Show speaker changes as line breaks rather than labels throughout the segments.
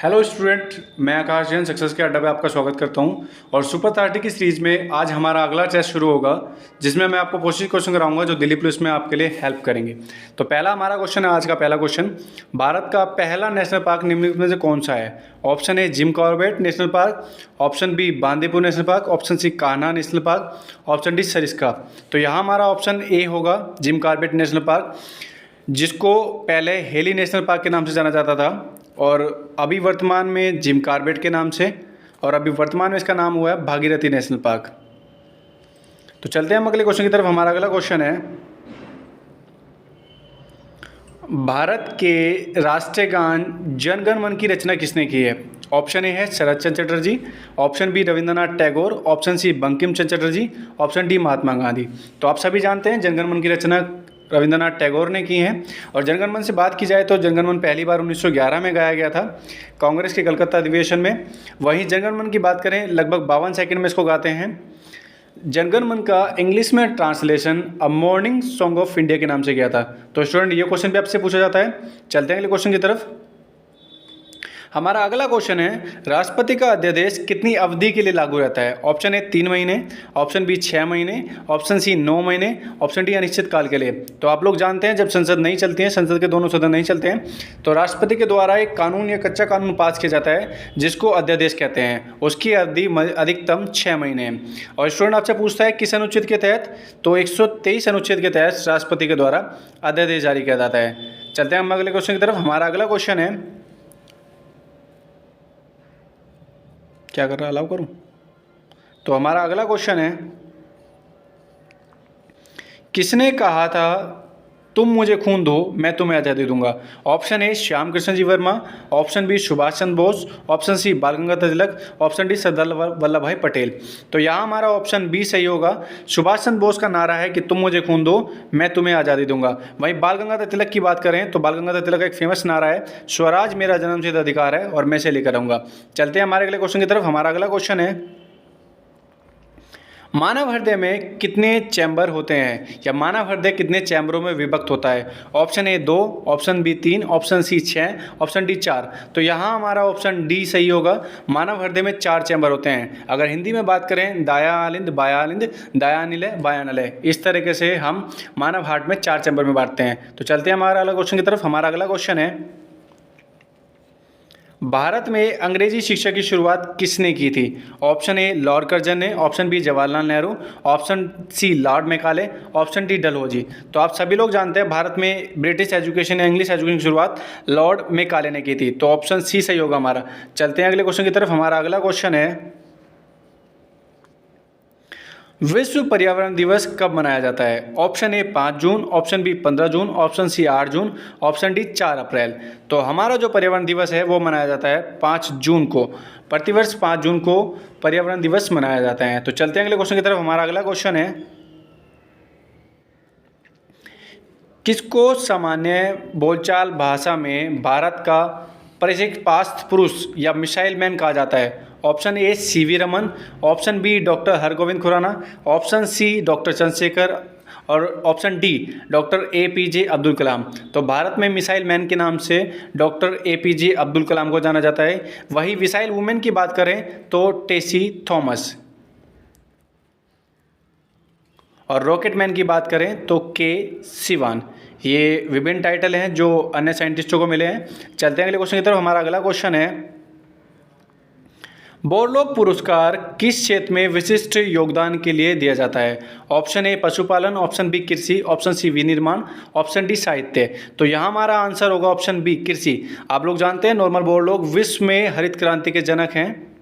Hello student, मैं आकाश Jain success के अड्डा पे आपका स्वागत करता हूं। और सुपर 30 की सीरीज में आज हमारा अगला टेस्ट शुरू होगा, जिसमें मैं आपको पोस्टिंग क्वेश्चन कराऊंगा जो दिल्ली पुलिस में आपके लिए हेल्प करेंगे। तो पहला हमारा क्वेश्चन है, आज का पहला क्वेश्चन, भारत का पहला नेशनल पार्क निम्नलिखित में से कौन सा है? Option A Jim Corbett national park, option B Bandipur national park, option C Kanha national park, option D Sariska. तो यहाँ हमारा ऑप्शन ए होगा जिम कॉर्बेट नेशनल पार्क, जिसको पहले हेली नेशनल पार्क के नाम से जाना जाता था और अभी वर्तमान में जिम कॉर्बेट के नाम से, और अभी वर्तमान में इसका नाम हुआ है भागीरथी नेशनल पार्क। तो चलते हैं हम अगले क्वेश्चन की तरफ। हमारा अगला क्वेश्चन है, भारत के राष्ट्रीय गान जन गण मन की रचना किसने की है? ऑप्शन ए है Sharat Chandra Chatterjee, option B Rabindranath Tagore, option C Bankim Chandra Chatterjee, option D Mahatma Gandhi. तो आप सभी जानते हैं जनगण मन की रचना रविंद्रनाथ टैगोर ने की है। और जनगण मन से बात की जाए तो जनगण मन पहली बार 1911 में गाया गया था कांग्रेस के कलकत्ता अधिवेशन में। वहीं जनगण मन की बात करें, लगभग 52 सेकंड में इसको गाते हैं। जनगण मन का इंग्लिश में translation a morning song of India के नाम से किया था। तो स्टूडेंट, ये क्वेश्चन भी आपसे पूछा जाता है। चलते हैं अगले क्वेश्चन की तरफ। हमारा अगला क्वेश्चन है, राष्ट्रपति का अध्यादेश कितनी अवधि के लिए लागू रहता है? ऑप्शन ए 3 महीने, ऑप्शन बी 6 महीने, ऑप्शन सी 9 महीने, ऑप्शन डी अनिश्चित काल के लिए। तो आप लोग जानते हैं, जब संसद नहीं चलती है, संसद के दोनों सदन नहीं चलते हैं, तो राष्ट्रपति के द्वारा एक कानून या कच्चा कानून पास किया जाता है, जिसको अध्यादेश कहते हैं। उसकी अवधि अधिकतम 6 महीने है। और स्टूडेंट आपसे पूछता है किस अनुच्छेद के तहत? तो 123 अनुच्छेद के तहत राष्ट्रपति के द्वारा अध्यादेश जारी किया जाता है। चलते हैं हम अगले क्वेश्चन की तरफ। हमारा अगला क्वेश्चन है, क्या कर रहा है, अलाउ करूं? तो हमारा अगला क्वेश्चन है, किसने कहा था तुम मुझे खून दो मैं तुम्हें आज़ादी दूंगा? Option A Shyam Krishna ji Varma, option B Subhash Chandra Bose, option C Bal Gangadhar Tilak, option D Sardar Vallabh bhai Patel. तो यहाँ हमारा ऑप्शन बी सही होगा। सुभाष चंद्र बोस का नारा है कि तुम मुझे खून दो मैं तुम्हें आज़ादी दूंगा। वहीं बाल गंगाधर तिलक की बात करें तो बाल गंगाधर तिलक का एक फेमस नारा है, स्वराज मेरा जन्मसिद्ध अधिकार है और मैं इसे लेकर आऊँगा। चलते हैं हमारे अगले क्वेश्चन की तरफ। हमारा अगला क्वेश्चन है, मानव हृदय में कितने चैम्बर होते हैं, या मानव हृदय कितने चैम्बरों में विभक्त होता है? Option A 2, option B 3, option C 6, option D 4। तो यहाँ हमारा ऑप्शन डी सही होगा। मानव हृदय में 4 चैम्बर होते हैं। अगर हिंदी में बात करें, दायालिंद, बायालिंद, दायानिलय, बायानलय, इस तरीके से हम मानव हार्ट में 4 चैम्बर में बांटते हैं। तो चलते हैं हमारा अगला क्वेश्चन की तरफ। हमारा अगला क्वेश्चन है, भारत में अंग्रेजी शिक्षा की शुरुआत किसने की थी? ऑप्शन ए लॉर्ड कर्जन ने, option B Jawaharlal Nehru, option C Lord Macaulay, option D Dalhousie. तो आप सभी लोग जानते हैं, भारत में ब्रिटिश एजुकेशन या इंग्लिश एजुकेशन की शुरुआत लॉर्ड मेकाले ने की थी। तो ऑप्शन सी सही होगा हमारा। चलते हैं अगले क्वेश्चन की तरफ। हमारा अगला क्वेश्चन है, विश्व पर्यावरण दिवस कब मनाया जाता है? ऑप्शन ए 5 जून, ऑप्शन बी 15 जून, ऑप्शन सी 8 जून, ऑप्शन डी 4 अप्रैल। तो हमारा जो पर्यावरण दिवस है वो मनाया जाता है 5 जून को। प्रतिवर्ष 5 जून को पर्यावरण दिवस मनाया जाता है। तो चलते हैं अगले क्वेश्चन की तरफ। हमारा अगला क्वेश्चन है, किसको सामान्य बोलचाल भाषा में भारत का परिपास्थ पुरुष या मिसाइल मैन कहा जाता है? Option A C V Raman, option B doctor Hargobind Khurana, option C doctor Chandrashekhar और option D doctor APJ Abdul Kalam. तो भारत में मिसाइल मैन के नाम से डॉक्टर एपीजे अब्दुल कलाम को जाना जाता है। वही मिसाइल वुमेन की बात करें तो टेसी थॉमस, और रॉकेट मैन की बात करें तो के सिवान। ये विभिन्न टाइटल हैं जो अन्य साइंटिस्टों को मिले हैं। चलते हैं अगले क्वेश्चन की तरफ। हमारा अगला क्वेश्चन है, बोरलोग पुरस्कार किस क्षेत्र में विशिष्ट योगदान के लिए दिया जाता है? ऑप्शन ए पशुपालन, ऑप्शन बी कृषि, ऑप्शन सी विनिर्माण, ऑप्शन डी साहित्य। तो यहाँ हमारा आंसर होगा ऑप्शन बी कृषि। आप लोग जानते हैं नॉर्मल बोरलोग विश्व में हरित क्रांति के जनक हैं।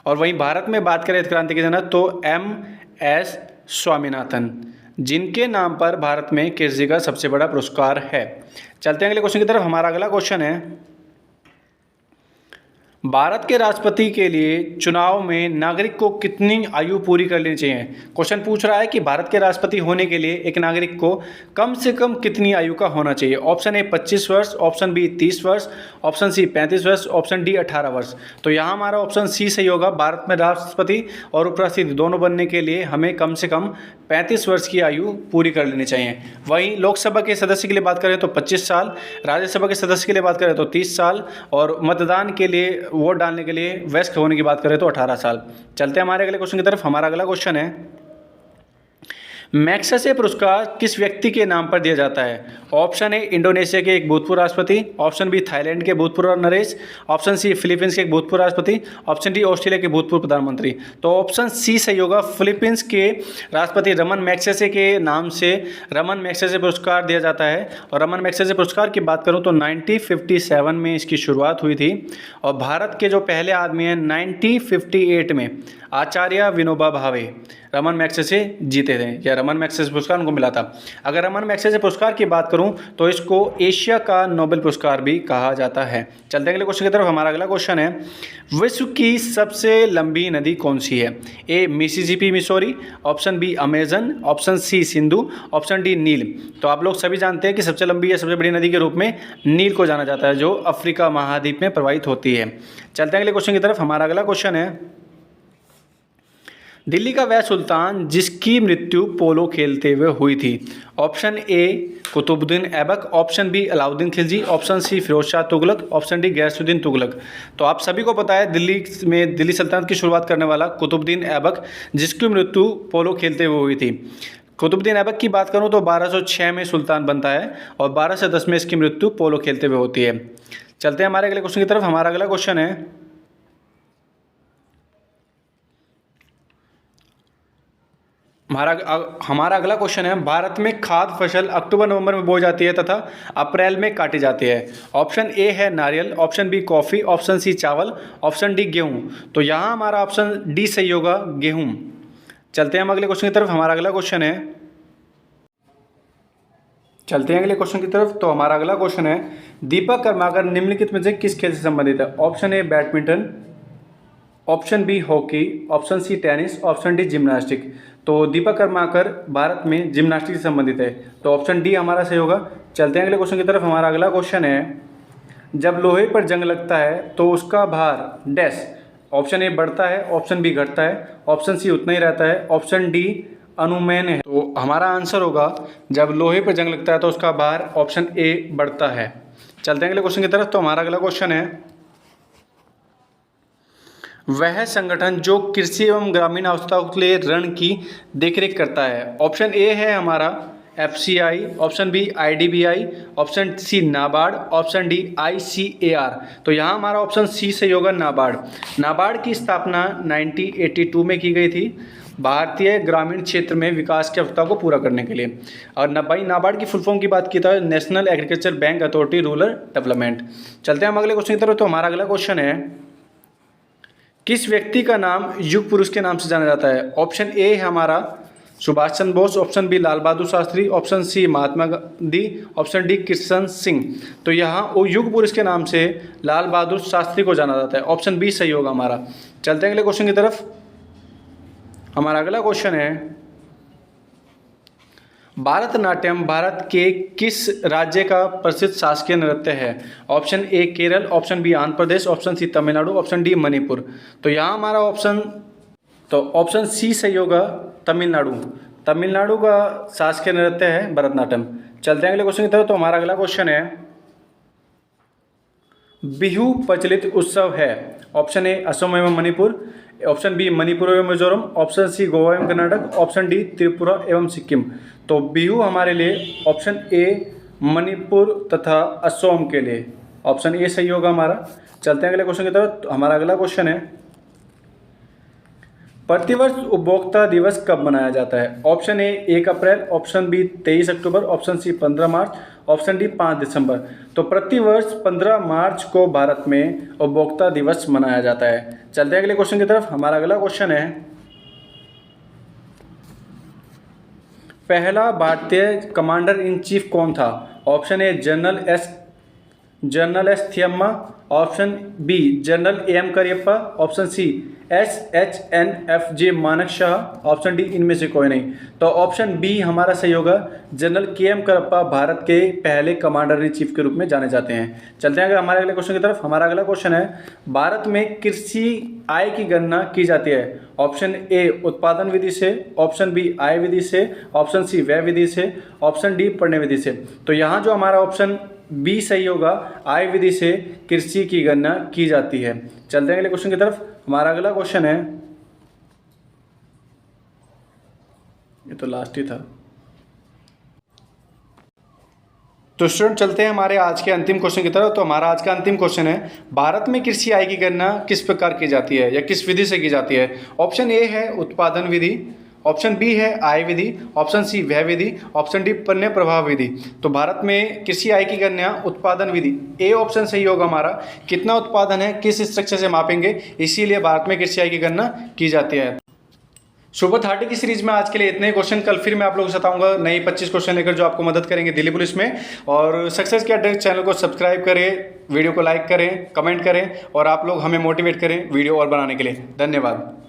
और वहीं भारत में बात करें हरित क्रांति के जनक तो MS स्वामीनाथन, जिनके नाम पर भारत में कृषि का सबसे बड़ा पुरस्कार है। चलते हैं अगले क्वेश्चन की तरफ। हमारा अगला क्वेश्चन है, भारत के राष्ट्रपति के लिए चुनाव में नागरिक को कितनी आयु पूरी कर लेनी चाहिए। क्वेश्चन पूछ रहा है कि भारत के राष्ट्रपति होने के लिए एक नागरिक को कम से कम कितनी आयु का होना चाहिए। ऑप्शन ए 25 वर्ष, ऑप्शन बी 30 वर्ष, ऑप्शन सी 35 वर्ष, ऑप्शन डी 18 वर्ष। तो यहाँ हमारा ऑप्शन सी सही होगा। भारत में राष्ट्रपति और उपराष्ट्रपति दोनों बनने के लिए हमें कम से कम 35 वर्ष की आयु पूरी कर लेनी चाहिए। वहीं लोकसभा के सदस्य के लिए बात करें तो 25 साल, राज्यसभा के सदस्य के लिए बात करें तो 30 साल और मतदान के लिए, वोट डालने के लिए वयस्क होने की बात करें तो 18 साल। चलते हैं हमारे अगले क्वेश्चन की तरफ। हमारा अगला क्वेश्चन है, मैग्सेसे पुरस्कार किस व्यक्ति के नाम पर दिया जाता है। ऑप्शन ए इंडोनेशिया के एक भूतपूर्व राष्ट्रपति, ऑप्शन बी थाईलैंड के भूतपूर्व नरेश, ऑप्शन सी फिलीपींस के एक भूतपूर्व राष्ट्रपति, ऑप्शन डी ऑस्ट्रेलिया के भूतपूर्व प्रधानमंत्री। तो ऑप्शन सी सही होगा। फिलीपींस के राष्ट्रपति रमन मैग्सेसे के नाम से रमन मैग्सेसे पुरस्कार दिया जाता है। और रमन मैग्सेसे पुरस्कार की बात करूं तो 1957 में इसकी शुरुआत हुई थी और भारत के जो पहले आदमी हैं 1958 में आचार्य विनोबा भावे रमन मैग्सेसे जीते थे, या रमन मैग्सेसे पुरस्कार उनको मिला था। अगर रमन मैग्सेसे पुरस्कार की बात करूं तो इसको एशिया का नोबेल पुरस्कार भी कहा जाता है। चलते हैं अगले क्वेश्चन की तरफ। हमारा अगला क्वेश्चन है, विश्व की सबसे लंबी नदी कौन सी है। A Mississippi Missouri, option B Amazon, option C Sindhu, option D Nile. तो आप लोग सभी जानते हैं कि सबसे लंबी या सबसे बड़ी नदी के रूप में नील को जाना जाता है, जो अफ्रीका महाद्वीप में प्रवाहित होती है। चलते हैं अगले क्वेश्चन की तरफ। हमारा अगला क्वेश्चन है, दिल्ली का वह सुल्तान जिसकी मृत्यु पोलो खेलते हुए हुई थी। Option A Qutbuddin Aibak, option B Alauddin Khilji, option C Firoz Shah Tughlaq, option D Ghiyasuddin Tughlaq. तो आप सभी को पता है दिल्ली सल्तनत की शुरुआत करने वाला कुतुबुद्दीन ऐबक, जिसकी मृत्यु पोलो खेलते हुए हुई थी। कुतुबुद्दीन ऐबक की बात करूं तो 1206 में सुल्तान बनता है और 1210 में इसकी मृत्यु पोलो खेलते हुए होती है। चलते हैं हमारे अगले क्वेश्चन की तरफ। हमारा अगला क्वेश्चन है, हमारा अगला क्वेश्चन है, भारत में खाद्य फसल अक्टूबर नवंबर में बोई जाती है तथा अप्रैल में काटी जाती है। ऑप्शन ए है नारियल, option B coffee, option C चावल, ऑप्शन डी गेहूं। तो यहाँ हमारा ऑप्शन डी सही होगा, गेहूं। चलते हैं हम अगले क्वेश्चन की तरफ। हमारा अगला क्वेश्चन है, चलते हैं अगले क्वेश्चन की तरफ। तो हमारा अगला क्वेश्चन है, दीपक कर्माकर निम्नलिखित में से किस खेल से संबंधित है। Option A badminton, option B hockey, option C tennis, option D gymnastic. तो दीपक कर्माकर भारत में जिम्नास्टिक से संबंधित है, तो ऑप्शन डी हमारा सही होगा। चलते हैं अगले क्वेश्चन की तरफ। हमारा अगला क्वेश्चन है, जब लोहे पर जंग लगता है तो उसका भार डैश। ऑप्शन ए बढ़ता है, ऑप्शन बी घटता है, ऑप्शन सी उतना ही रहता है, ऑप्शन डी अनुमेय है। तो हमारा आंसर होगा, जब लोहे पर जंग लगता है तो उसका भार ऑप्शन ए बढ़ता है। चलते हैं अगले क्वेश्चन की तरफ। तो हमारा अगला क्वेश्चन है, वह संगठन जो कृषि एवं ग्रामीण अवस्थाओं के लिए ऋण की देखरेख करता है। ऑप्शन ए है हमारा FCI, option B IDBI, option C NABARD, option D ICAR। तो यहाँ हमारा ऑप्शन सी सही होगा, नाबार्ड। नाबार्ड की स्थापना 1982 में की गई थी, भारतीय ग्रामीण क्षेत्र में विकास की आवश्यकता को पूरा करने के लिए। और नाबार्ड की फुल फॉर्म की बात की तो national agriculture bank authority rural development. चलते हैं हम अगले क्वेश्चन की तरफ। तो हमारा अगला क्वेश्चन है, किस व्यक्ति का नाम युग पुरुष के नाम से जाना जाता है। ऑप्शन ए है हमारा Subhash Chandra Bose, option B Lal Bahadur Shastri, option C Mahatma Gandhi, option D Kishan Singh. तो यहाँ वो युग पुरुष के नाम से लाल बहादुर शास्त्री को जाना जाता है, ऑप्शन बी सही होगा हमारा। चलते हैं अगले क्वेश्चन की तरफ। हमारा अगला क्वेश्चन है, भारतनाट्यम भारत के किस राज्य का प्रसिद्ध शासकीय नृत्य है। Option A Kerala, option B Andhra Pradesh, option C Tamil Nadu, option D Manipur. तो यहाँ हमारा ऑप्शन सी सही होगा, तमिलनाडु। तमिलनाडु का शासकीय नृत्य है भरतनाट्यम। चलते हैं अगले क्वेश्चन की तरफ। तो हमारा अगला क्वेश्चन है, बिहू प्रचलित उत्सव है। ऑप्शन ए असम एवं मणिपुर, ऑप्शन बी मणिपुर एवं मिजोरम, ऑप्शन सी गोवा एवं कर्नाटक, ऑप्शन डी त्रिपुरा एवं सिक्किम। तो बिहू हमारे लिए ऑप्शन ए मणिपुर तथा असम के लिए ऑप्शन ए सही होगा हमारा। चलते हैं अगले क्वेश्चन की तरफ। तो हमारा अगला क्वेश्चन है, प्रतिवर्ष उपभोक्ता दिवस कब मनाया जाता है। Option A 1 April, option B 23 अक्टूबर, option C 15 March, option D 5 दिसंबर। तो प्रतिवर्ष 15 मार्च को भारत में उपभोक्ता दिवस मनाया जाता है। चलते हैं अगले क्वेश्चन की तरफ। हमारा अगला क्वेश्चन है, पहला भारतीय कमांडर इन चीफ कौन था। Option A general S general S Thimayya, option B general A M Cariappa, option C SHNFJ मानक शाह, ऑप्शन डी इनमें से कोई नहीं। तो ऑप्शन बी हमारा सही होगा। जनरल KM करप्पा भारत के पहले कमांडर इन चीफ के रूप में जाने जाते हैं। चलते हैं अगर हमारे अगले क्वेश्चन की तरफ। हमारा अगला क्वेश्चन है, भारत में कृषि आय की गणना की जाती है। ऑप्शन ए उत्पादन विधि से, ऑप्शन बी आय विधि से, ऑप्शन सी व्यय विधि से, ऑप्शन डी पढ़ने विधि से। तो यहाँ जो हमारा ऑप्शन बी सही होगा, आय विधि से कृषि की गणना की जाती है। चलते हैं अगले क्वेश्चन की तरफ। हमारा अगला क्वेश्चन है, ये तो लास्ट ही था। तो स्टूडेंट चलते हैं हमारे आज के अंतिम क्वेश्चन की तरफ। तो हमारा आज का अंतिम क्वेश्चन है, भारत में कृषि आय की गणना किस प्रकार की जाती है या किस विधि से की जाती है। ऑप्शन ए है उत्पादन विधि, ऑप्शन बी है आय विधि, ऑप्शन सी व्यय विधि, ऑप्शन डी पन्य प्रभाव विधि। तो भारत में कृषि आय की गणना उत्पादन विधि, ए ऑप्शन सही होगा हमारा। कितना उत्पादन है, किस स्ट्रक्चर से मापेंगे, इसीलिए भारत में कृषि आय की गणना की जाती है। सुपर 30 की सीरीज में आज के लिए इतने ही क्वेश्चन। कल फिर मैं आप लोगों को बताऊंगा नए 25 क्वेश्चन लेकर जो आपको मदद करेंगे दिल्ली पुलिस में। और सक्सेस के अड्डे चैनल को सब्सक्राइब करें, वीडियो को लाइक करें, कमेंट करें और आप लोग हमें मोटिवेट करें वीडियो और बनाने के लिए। धन्यवाद।